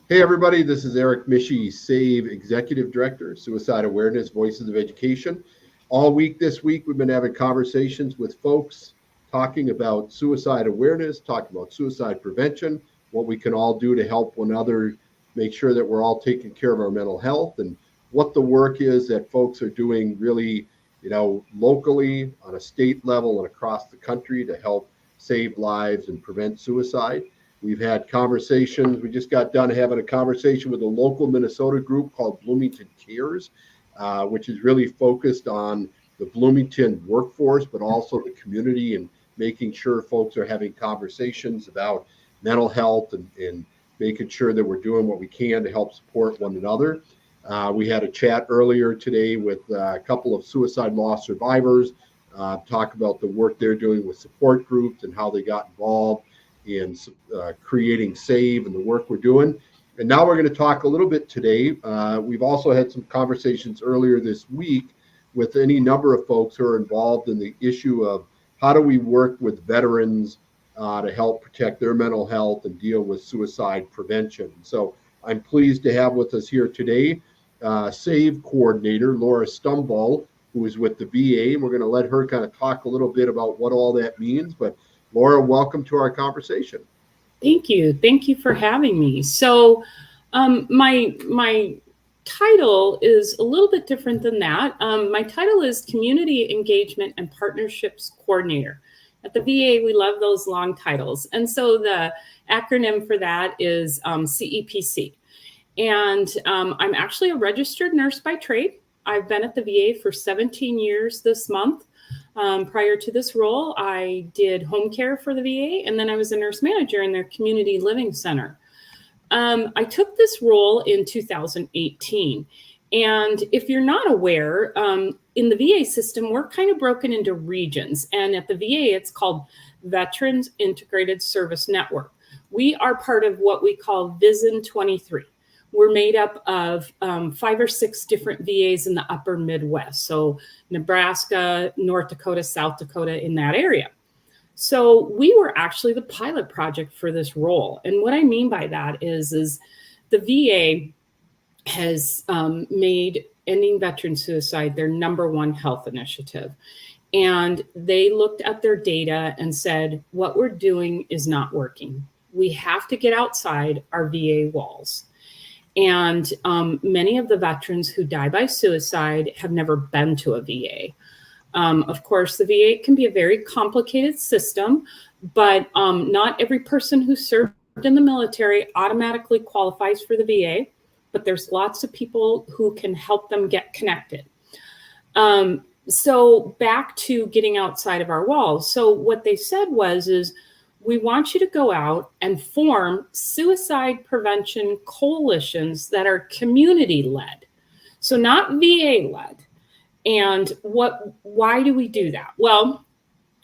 Hey, everybody, this is Eric Mishi, S.A.V.E. Executive Director, Suicide Awareness, Voices of Education. All week this week, we've been having conversations with folks talking about suicide awareness, talking about suicide prevention, what we can all do to help one another make sure that we're all taking care of our mental health, and what the work is that folks are doing really, locally on a state level and across the country to help save lives and prevent suicide. We've had conversations. We just got done having a conversation with a local Minnesota group called Bloomington Cares, which is really focused on the Bloomington workforce, but also the community and making sure folks are having conversations about mental health and making sure that we're doing what we can to help support one another. We had a chat earlier today with a couple of suicide loss survivors, talk about the work they're doing with support groups and how they got involved in creating S.A.V.E. and the work we're doing. And now we're going to talk a little bit today. We've also had some conversations earlier this week with any number of folks who are involved in the issue of how do we work with veterans to help protect their mental health and deal with suicide prevention. So I'm pleased to have with us here today S.A.V.E. coordinator Laura Stumvoll, who is with the VA. We're going to let her kind of talk a little bit about what all that means. But Laura, welcome to our conversation. Thank you. Thank you for having me. So my title is a little bit different than that. My title is Community Engagement and Partnerships Coordinator. At the VA, we love those long titles. And so the acronym for that is CEPC. And I'm actually a registered nurse by trade. I've been at the VA for 17 years this month. Prior to this role, I did home care for the VA, and then I was a nurse manager in their community living center. I took this role in 2018. And if you're not aware, in the VA system, we're kind of broken into regions. And at the VA, it's called Veterans Integrated Service Network. We are part of what we call VISN 23. We're made up of 5 or 6 different VAs in the upper Midwest. So Nebraska, North Dakota, South Dakota, in that area. So we were actually the pilot project for this role. And what I mean by that is the VA has made ending veteran suicide their #1 health initiative. And they looked at their data and said, what we're doing is not working. We have to get outside our VA walls. And many of the veterans who die by suicide have never been to a VA. Of course, the VA can be a very complicated system, but not every person who served in the military automatically qualifies for the VA, but there's lots of people who can help them get connected. So back to getting outside of our walls. So what they said is, we want you to go out and form suicide prevention coalitions that are community-led, so not VA-led. And why do we do that? Well,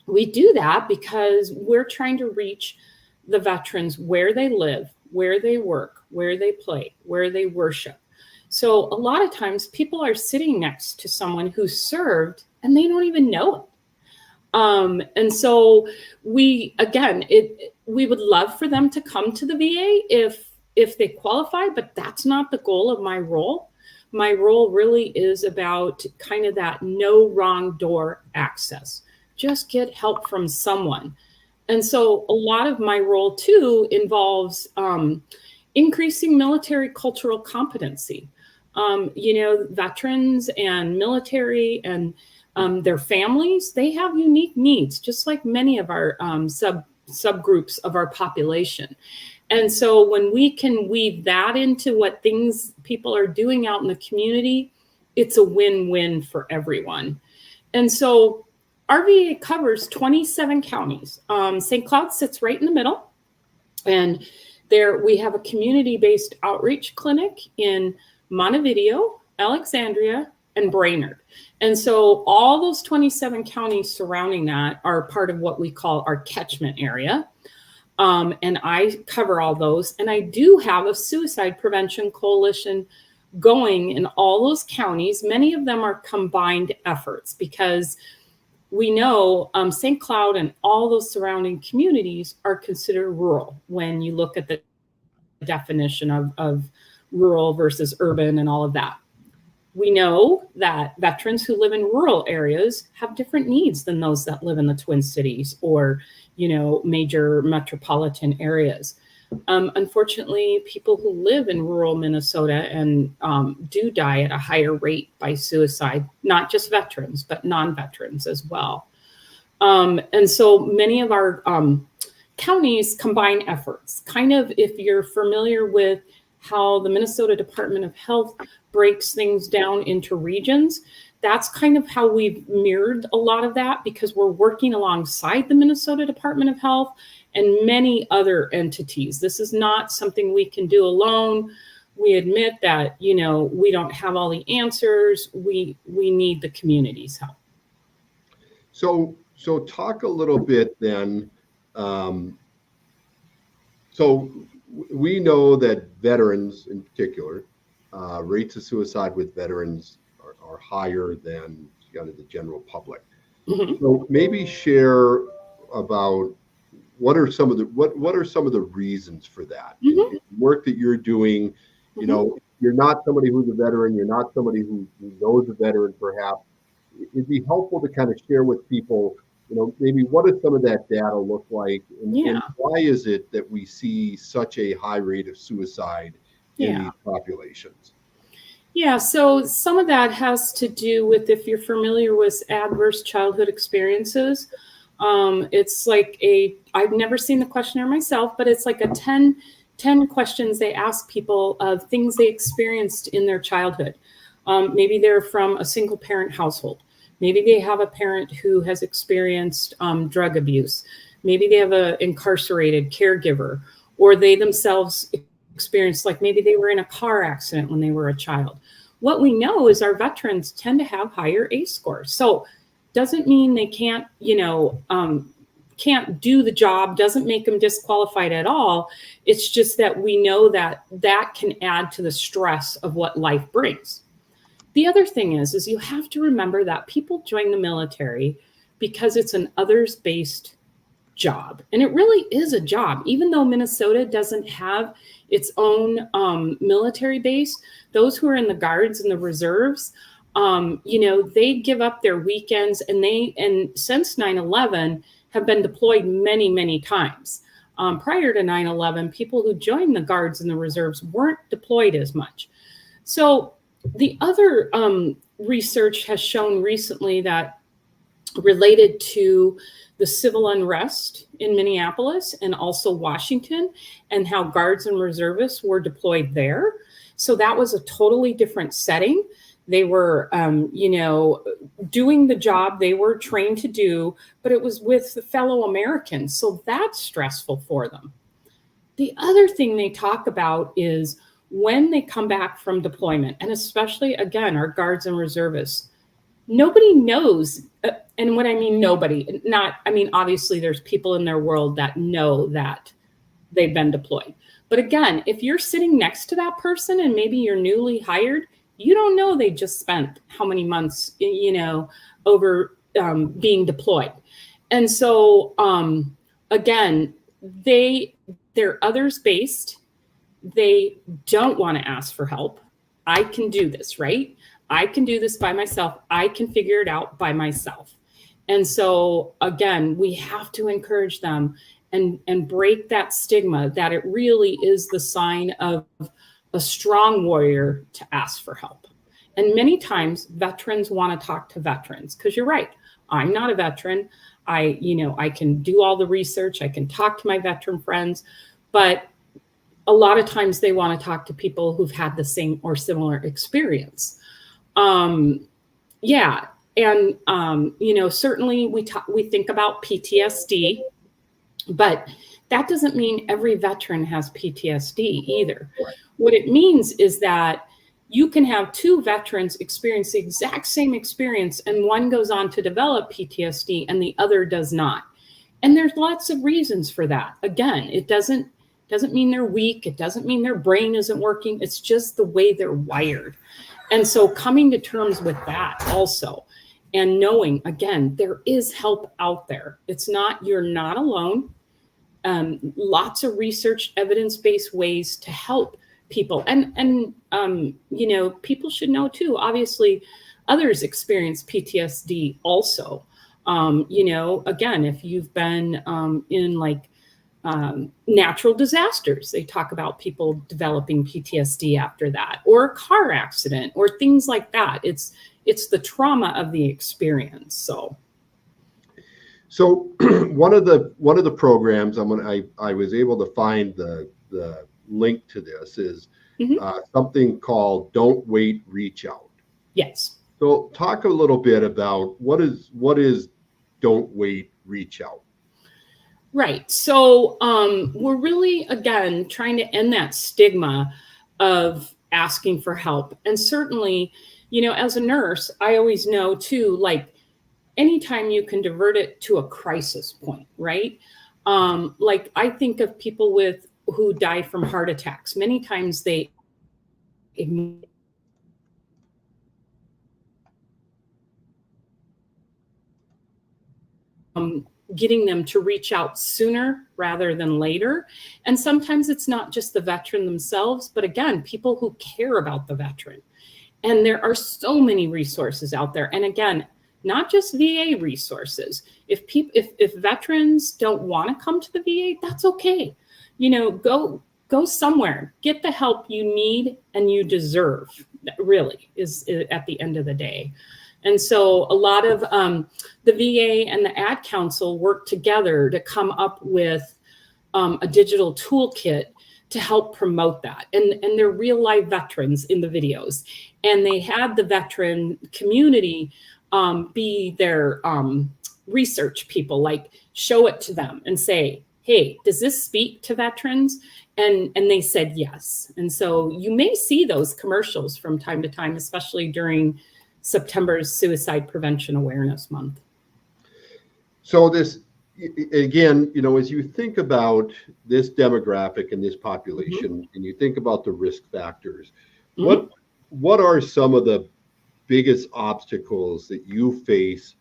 we do that because we're trying to reach the veterans where they live, where they work, where they play, where they worship. So a lot of times people are sitting next to someone who served and they don't even know it. And so we would love for them to come to the VA if they qualify, but that's not the goal of my role. My role really is about kind of that no wrong door access. Just get help from someone. And so a lot of my role too involves increasing military cultural competency. Veterans and military and their families, they have unique needs, just like many of our subgroups of our population. And so when we can weave that into what things people are doing out in the community, it's a win-win for everyone. And so our VA covers 27 counties. St. Cloud sits right in the middle. And there we have a community-based outreach clinic in Montevideo, Alexandria, and Brainerd. And so all those 27 counties surrounding that are part of what we call our catchment area. And I cover all those. And I do have a suicide prevention coalition going in all those counties. Many of them are combined efforts because we know St. Cloud and all those surrounding communities are considered rural when you look at the definition of rural versus urban and all of that. We know that veterans who live in rural areas have different needs than those that live in the Twin Cities or, major metropolitan areas. Unfortunately, people who live in rural Minnesota and do die at a higher rate by suicide, not just veterans, but non-veterans as well. And so many of our counties combine efforts. Kind of, if you're familiar with how the Minnesota Department of Health breaks things down into regions, that's kind of how we've mirrored a lot of that, because we're working alongside the Minnesota Department of Health and many other entities. This is not something we can do alone. We admit that, we don't have all the answers. We need the community's help. So talk a little bit then. So we know that veterans in particular, rates of suicide with veterans are higher than kind of the general public. Mm-hmm. So maybe share about what are some of the reasons for that? Mm-hmm. In work that you're doing, mm-hmm. You're not somebody who's a veteran, you're not somebody who knows a veteran perhaps. It'd be helpful to kind of share with people, maybe what does some of that data look like, and why is it that we see such a high rate of suicide in these populations? Yeah, so some of that has to do with, if you're familiar with adverse childhood experiences, it's like I've never seen the questionnaire myself, but it's like a 10 questions they ask people of things they experienced in their childhood. Maybe they're from a single parent household. Maybe they have a parent who has experienced drug abuse. Maybe they have an incarcerated caregiver, or they themselves experienced, like maybe they were in a car accident when they were a child. What we know is our veterans tend to have higher ACE scores. So doesn't mean they can't, can't do the job, doesn't make them disqualified at all. It's just that we know that that can add to the stress of what life brings. The other thing is you have to remember that people join the military because it's an others-based job. And it really is a job. Even though Minnesota doesn't have its own military base, those who are in the Guards and the reserves, they give up their weekends, and since 9/11 have been deployed many, many times. Prior to 9/11, people who joined the Guards and the reserves weren't deployed as much. So the other research has shown recently that related to the civil unrest in Minneapolis and also Washington, and how Guards and reservists were deployed there. So that was a totally different setting. They were, doing the job they were trained to do, but it was with fellow Americans. So that's stressful for them. The other thing they talk about is when they come back from deployment, and especially, again, our Guards and reservists, nobody knows. And what I mean, nobody, obviously there's people in their world that know that they've been deployed. But again, if you're sitting next to that person and maybe you're newly hired, you don't know they just spent how many months, over being deployed. And so, again, they're others-based. They don't want to ask for help. I can do this, right? I can do this by myself. I can figure it out by myself. And so, again, we have to encourage them and break that stigma that it really is the sign of a strong warrior to ask for help. And many times veterans want to talk to veterans, because you're right. I'm not a veteran. I can do all the research. I can talk to my veteran friends, but a lot of times they want to talk to people who've had the same or similar experience. Certainly we think about PTSD, but that doesn't mean every veteran has PTSD either. Right. What it means is that you can have two veterans experience the exact same experience, and one goes on to develop PTSD and the other does not. And there's lots of reasons for that. Again, it doesn't mean they're weak. It doesn't mean their brain isn't working. It's just the way they're wired. And so coming to terms with that also, and knowing, again, there is help out there. It's not, you're not alone. lots of research, evidence-based ways to help people. And people should know too, obviously, others experience PTSD also. Again, if you've been in natural disasters, they talk about people developing PTSD after that, or a car accident, or things like that. It's the trauma of the experience. So one of the programs I was able to find the link to this is something called Don't Wait, Reach Out. Yes. So talk a little bit about what is Don't Wait, Reach Out. Right. So we're really, again, trying to end that stigma of asking for help. And certainly, as a nurse, I always know too, anytime you can divert it to a crisis point, right? I think of people who die from heart attacks. Many times they ignore getting them to reach out sooner rather than later. And sometimes it's not just the veteran themselves, but again, people who care about the veteran. And there are so many resources out there. And again, not just VA resources. If veterans don't want to come to the VA, that's okay. Go somewhere, get the help you need and you deserve. That really is at the end of the day. And so a lot of the VA and the Ad Council work together to come up with a digital toolkit to help promote that. And they're real life veterans in the videos. And they had the veteran community be their research people, show it to them and say, hey, does this speak to veterans? And they said yes. And so you may see those commercials from time to time, especially during September's Suicide Prevention Awareness Month. So this, again, as you think about this demographic and this population, and you think about the risk factors, what are some of the biggest obstacles that you face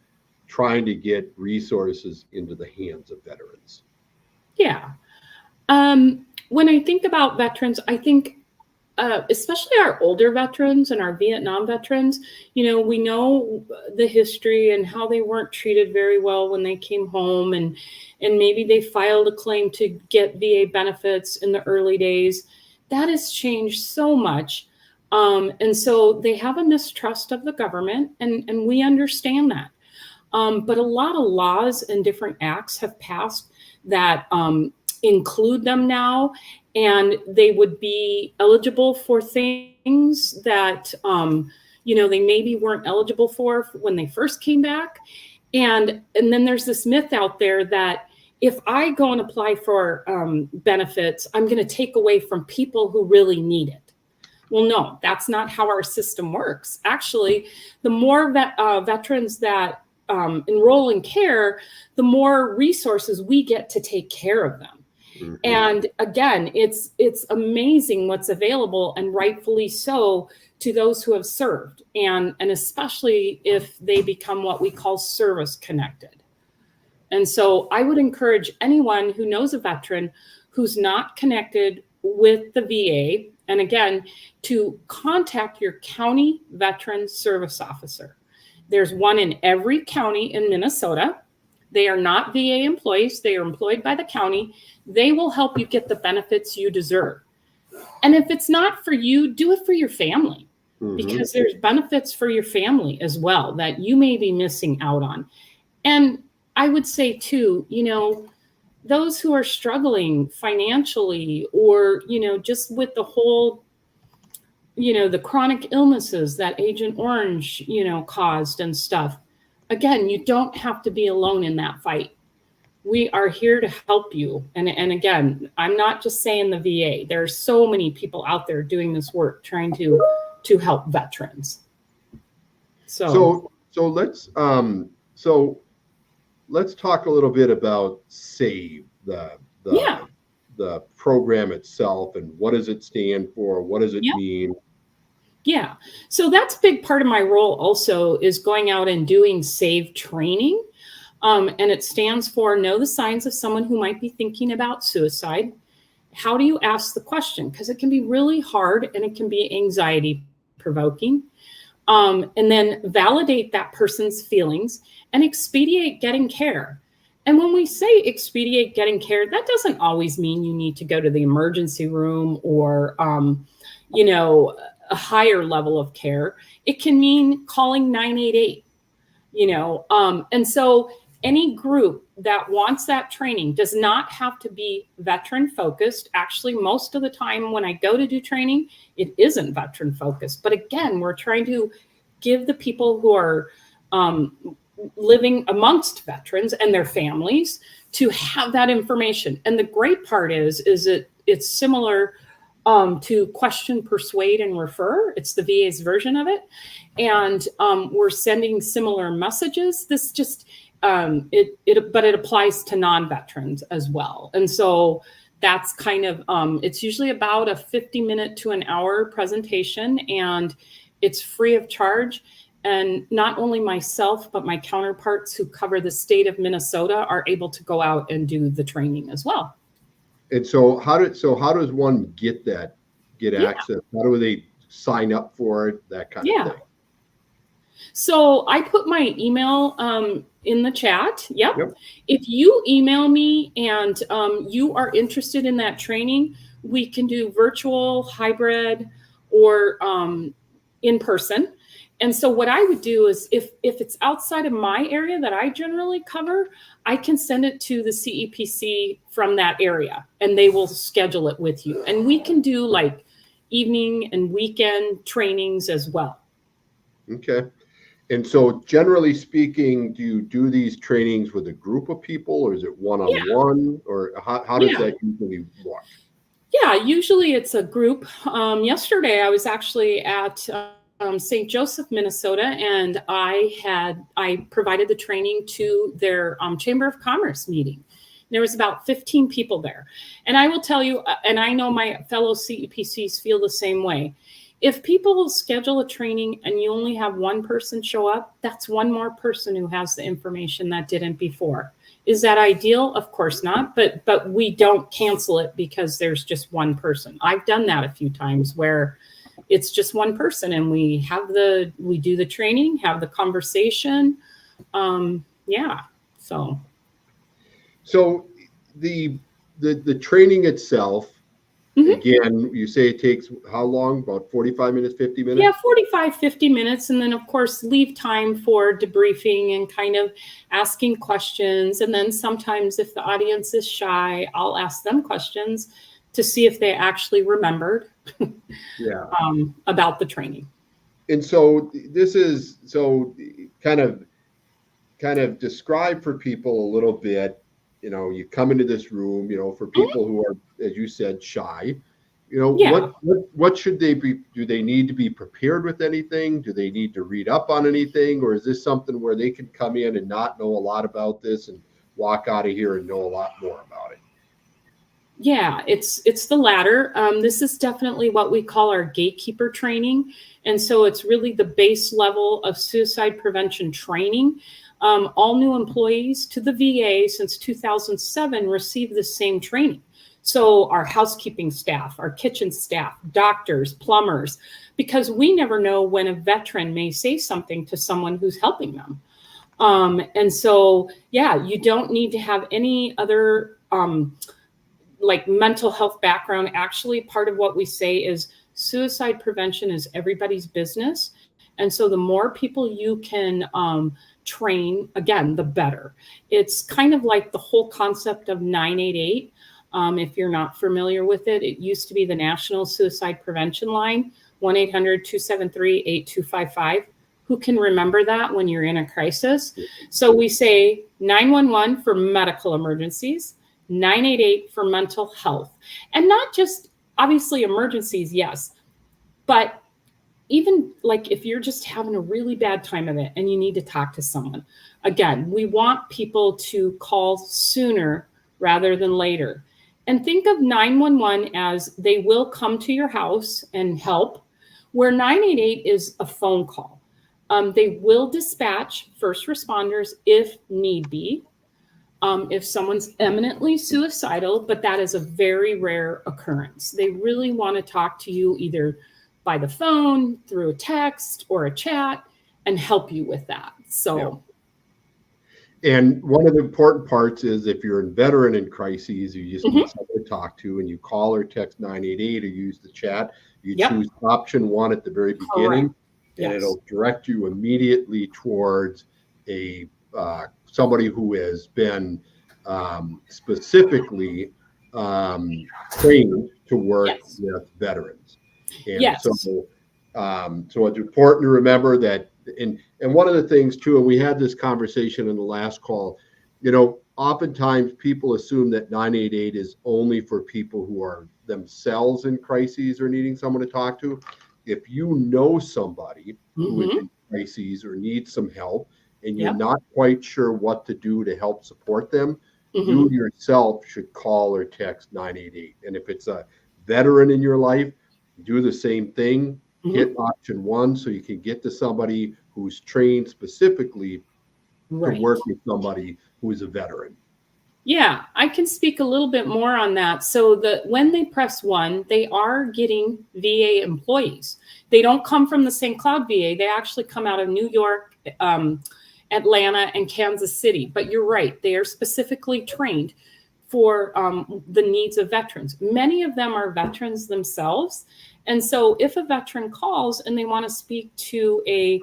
trying to get resources into the hands of veterans? Yeah. When I think about veterans, I think especially our older veterans and our Vietnam veterans, we know the history and how they weren't treated very well when they came home, and maybe they filed a claim to get VA benefits in the early days. That has changed so much. And so they have a mistrust of the government, and we understand that. But a lot of laws and different acts have passed that include them now, and they would be eligible for things that, they maybe weren't eligible for when they first came back. And then there's this myth out there that if I go and apply for benefits, I'm going to take away from people who really need it. Well, no, that's not how our system works. Actually, the more veterans that enroll in care, the more resources we get to take care of them. Mm-hmm. And again, it's amazing what's available, and rightfully so, to those who have served, and especially if they become what we call service connected. And so I would encourage anyone who knows a veteran who's not connected with the VA, and again, to contact your county veteran service officer. There's one in every county in Minnesota. They are not VA employees. They are employed by the county. They will help you get the benefits you deserve. And if it's not for you, do it for your family, because there's benefits for your family as well that you may be missing out on. And I would say too, those who are struggling financially, or, just with the whole, the chronic illnesses that Agent Orange, caused and stuff. Again, you don't have to be alone in that fight. We are here to help you. And again, I'm not just saying the VA. There are so many people out there doing this work, trying to help veterans. So let's talk a little bit about S.A.V.E, the program itself, and what does it stand for? What does it mean? Yeah. So that's a big part of my role also, is going out and doing S.A.V.E training. And it stands for Know the Signs of Someone Who Might Be Thinking About Suicide. How do you ask the question? Because it can be really hard and it can be anxiety provoking. And then validate that person's feelings and expedite getting care. And when we say expedite getting care, that doesn't always mean you need to go to the emergency room or, a higher level of care. It can mean calling 988, and so any group that wants that training does not have to be veteran focused. Actually, most of the time when I go to do training, it isn't veteran focused. But again, we're trying to give the people who are living amongst veterans and their families to have that information. And the great part is it's similar to question, persuade, and refer. It's the VA's version of it. And we're sending similar messages. This just, but it applies to non-veterans as well. And so that's kind of, it's usually about a 50-minute to an hour presentation, and it's free of charge. And not only myself, but my counterparts who cover the state of Minnesota are able to go out and do the training as well. And so how does one get access? How do they sign up for it? That kind of thing. So I put my email in the chat. Yep. If you email me and you are interested in that training, we can do virtual, hybrid, or in person. And so what I would do is if it's outside of my area that I generally cover, I can send it to the CEPC from that area and they will schedule it with you. And we can do like evening and weekend trainings as well. Okay. And so generally speaking, do you do these trainings with a group of people, or is it one-on-one, or how does that usually work? Yeah, usually it's a group. Yesterday I was actually at St. Joseph, Minnesota, and I provided the training to their Chamber of Commerce meeting. There was about 15 people there. And I will tell you, and I know my fellow CEPCs feel the same way. If people schedule a training and you only have one person show up, that's one more person who has the information that didn't before. Is that ideal? Of course not, but we don't cancel it because there's just one person. I've done that a few times where it's just one person and we do the training, have the conversation. So the training itself, again, you say it takes how long? About 45 minutes, 50 minutes? Yeah, 45, 50 minutes. And then, of course, leave time for debriefing and kind of asking questions. And then sometimes if the audience is shy, I'll ask them questions to see if they actually remembered about the training. And so kind of describe for people a little bit, you come into this room, for people who are, as you said, shy, what should they be? Do they need to be prepared with anything? Do they need to read up on anything? Or is this something where they can come in and not know a lot about this and walk out of here and know a lot more about it? Yeah, it's the latter. This is definitely what we call our gatekeeper training. And so it's really the base level of suicide prevention training. All new employees to the VA since 2007 receive the same training. So our housekeeping staff, our kitchen staff, doctors, plumbers, because we never know when a veteran may say something to someone who's helping them. And so, you don't need to have any other like mental health background. Actually, part of what we say is suicide prevention is everybody's business. And so the more people you can train, again, the better. It's kind of like the whole concept of 988. If you're not familiar with it, it used to be the National Suicide Prevention Line, 1-800-273-8255. Who can remember that when you're in a crisis? So we say 911 for medical emergencies, 988 for mental health. And not just obviously emergencies, yes, but even like if you're just having a really bad time of it and you need to talk to someone, again, we want people to call sooner rather than later. And think of 911 as they will come to your house and help, where 988 is a phone call. They will dispatch first responders if need be. If someone's eminently suicidal, but that is a very rare occurrence. They really want to talk to you either by the phone, through a text or a chat, and help you with that. So, and one of the important parts is if you're a veteran in crises, you just need Mhm. someone to talk to, and you call or text 988 or use the chat. You Yep. choose option 1 at the very beginning, Correct. and Yes. it'll direct you immediately towards a somebody who has been specifically trained to work Yes. with veterans. And Yes. so it's important to remember that. And one of the things too, and we had this conversation in the last call, oftentimes people assume that 988 is only for people who are themselves in crises or needing someone to talk to. If you know somebody who is in crises or needs some help, and you're not quite sure what to do to help support them, you yourself should call or text 988. And if it's a veteran in your life, do the same thing. Hit option 1 so you can get to somebody who's trained specifically to work with somebody who is a veteran. Yeah, I can speak a little bit more on that. So when they press 1, they are getting VA employees. They don't come from the St. Cloud VA. They actually come out of New York, Atlanta, and Kansas City. But you're right, they are specifically trained for the needs of veterans. Many of them are veterans themselves. And so if a veteran calls and they want to speak to a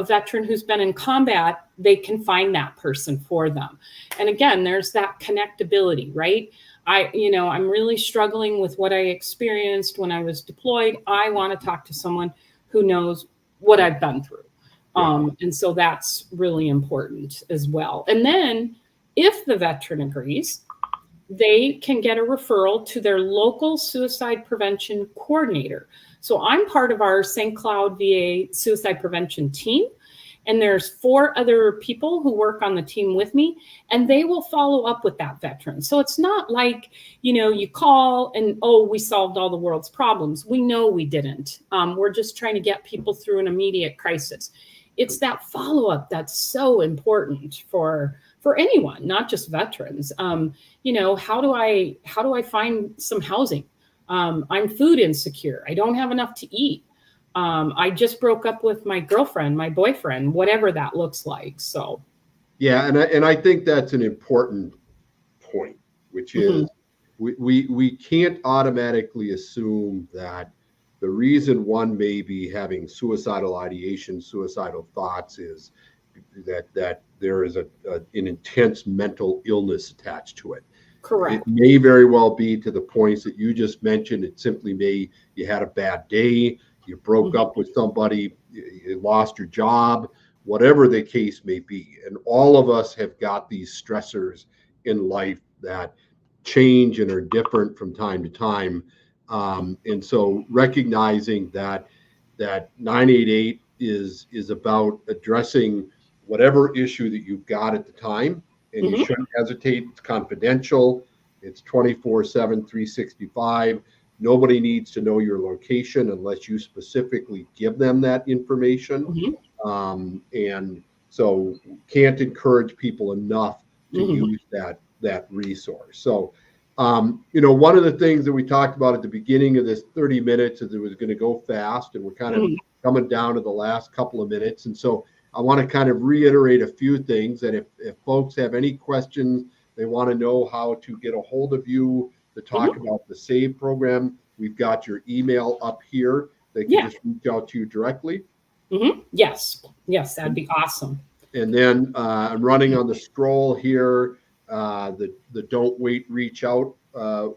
veteran who's been in combat, they can find that person for them. And again, there's that connectability, right? I'm really struggling with what I experienced when I was deployed. I want to talk to someone who knows what I've been through. And so that's really important as well. And then if the veteran agrees, they can get a referral to their local suicide prevention coordinator. So I'm part of our St. Cloud VA suicide prevention team. And there's 4 other people who work on the team with me, and they will follow up with that veteran. So it's not like, you call and, we solved all the world's problems. We know we didn't. We're just trying to get people through an immediate crisis. It's that follow-up that's so important for anyone, not just veterans. How do I find some housing? I'm food insecure. I don't have enough to eat. I just broke up with my girlfriend, my boyfriend, whatever that looks like. So, yeah, and I think that's an important point, which is we can't automatically assume that the reason one may be having suicidal ideation, suicidal thoughts is that there is an intense mental illness attached to it. Correct. It may very well be to the points that you just mentioned. It simply you had a bad day, you broke up with somebody, you lost your job, whatever the case may be. And all of us have got these stressors in life that change and are different from time to time. And so recognizing that 988 is about addressing whatever issue that you've got at the time, and you shouldn't hesitate. It's confidential. It's 24/7, 365. Nobody needs to know your location unless you specifically give them that information. And so can't encourage people enough to use that resource. So, one of the things that we talked about at the beginning of this 30 minutes is it was going to go fast, and we're kind of coming down to the last couple of minutes. And so I want to kind of reiterate a few things. And if folks have any questions, they want to know how to get a hold of you to talk about the S.A.V.E program, we've got your email up here. They can just reach out to you directly. Yes, that'd be awesome. And then I'm running on the scroll here, the Don't Wait, Reach Out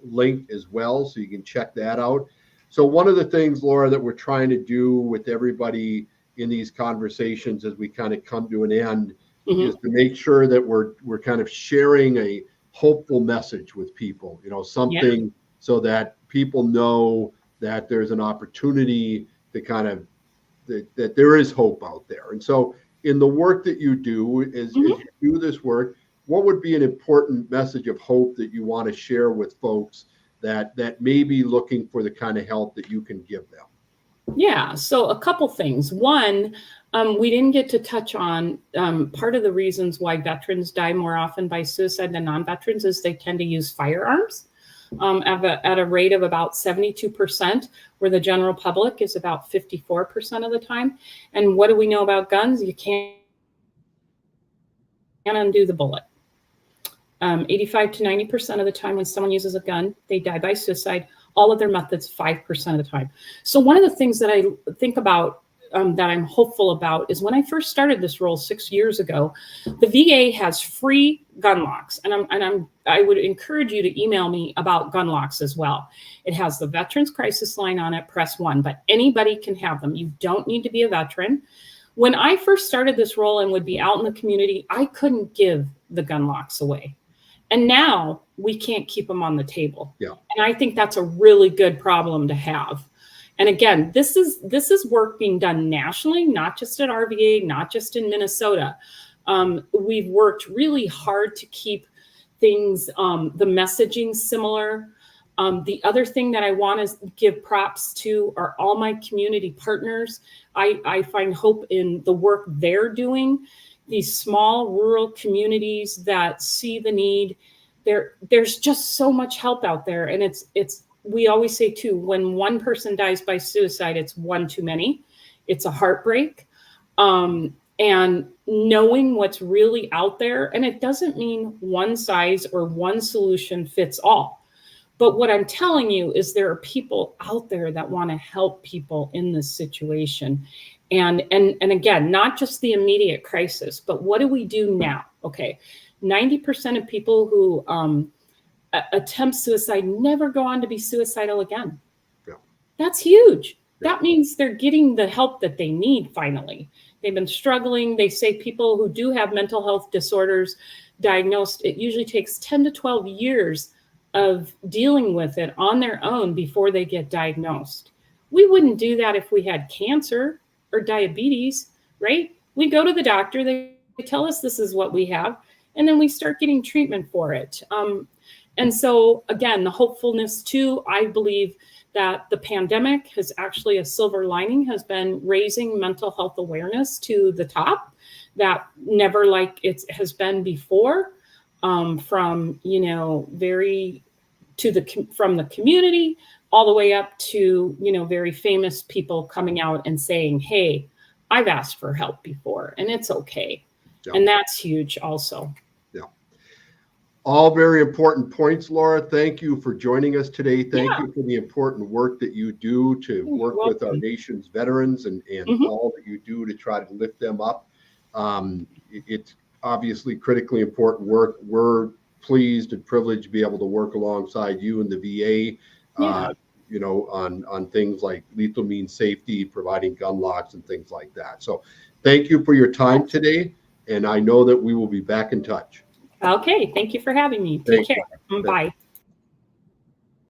link as well, so you can check that out. So one of the things, Laura, that we're trying to do with everybody in these conversations as we kind of come to an end is to make sure that we're kind of sharing a hopeful message with people, something so that people know that there's an opportunity to kind of that there is hope out there. And so in the work that you do, as you do this work, what would be an important message of hope that you want to share with folks that may be looking for the kind of help that you can give them? Yeah, so a couple things. One, We didn't get to touch on part of the reasons why veterans die more often by suicide than non-veterans is they tend to use firearms at a rate of about 72%, where the general public is about 54% of the time. And what do we know about guns? You can't undo the bullet. 85 to 90% of the time when someone uses a gun, they die by suicide. All of their methods, 5% of the time. So one of the things that I think about that I'm hopeful about is when I first started this role 6 years ago, the VA has free gun locks, and I would encourage you to email me about gun locks as well. It has the Veterans Crisis Line on it, press 1, but anybody can have them. You don't need to be a veteran. When I first started this role and would be out in the community, I couldn't give the gun locks away. And now we can't keep them on the table. Yeah. And I think that's a really good problem to have. And again, this is work being done nationally, not just at RVA, not just in Minnesota. We've worked really hard to keep things, the messaging similar. The other thing that I want to give props to are all my community partners. I find hope in the work they're doing. These small rural communities that see the need, there's just so much help out there. And we always say too, when one person dies by suicide, it's one too many. It's a heartbreak. And knowing what's really out there, and it doesn't mean one size or one solution fits all. But what I'm telling you is there are people out there that want to help people in this situation. And again, not just the immediate crisis, but what do we do now? Okay, 90% of people who attempt suicide never go on to be suicidal again. Yeah. That's huge. Yeah. That means they're getting the help that they need finally. They've been struggling. They say people who do have mental health disorders diagnosed, it usually takes 10 to 12 years of dealing with it on their own before they get diagnosed. We wouldn't do that if we had cancer or diabetes, right? We go to the doctor, they tell us this is what we have, and then we start getting treatment for it. And so again, the hopefulness too, I believe that the pandemic has actually, a silver lining has been raising mental health awareness to the top that never like it has been before, from, from the community all the way up to, very famous people coming out and saying, hey, I've asked for help before and it's okay. Yeah. And that's huge also. Yeah. All very important points, Laura. Thank you for joining us today. Thank you for the important work that you do to work with our nation's veterans and all that you do to try to lift them up. It's obviously critically important work. We're pleased and privileged to be able to work alongside you and the VA, on things like lethal means safety, providing gun locks and things like that. So thank you for your time today. And I know that we will be back in touch. Okay. Thank you for having me. Take care. Bye.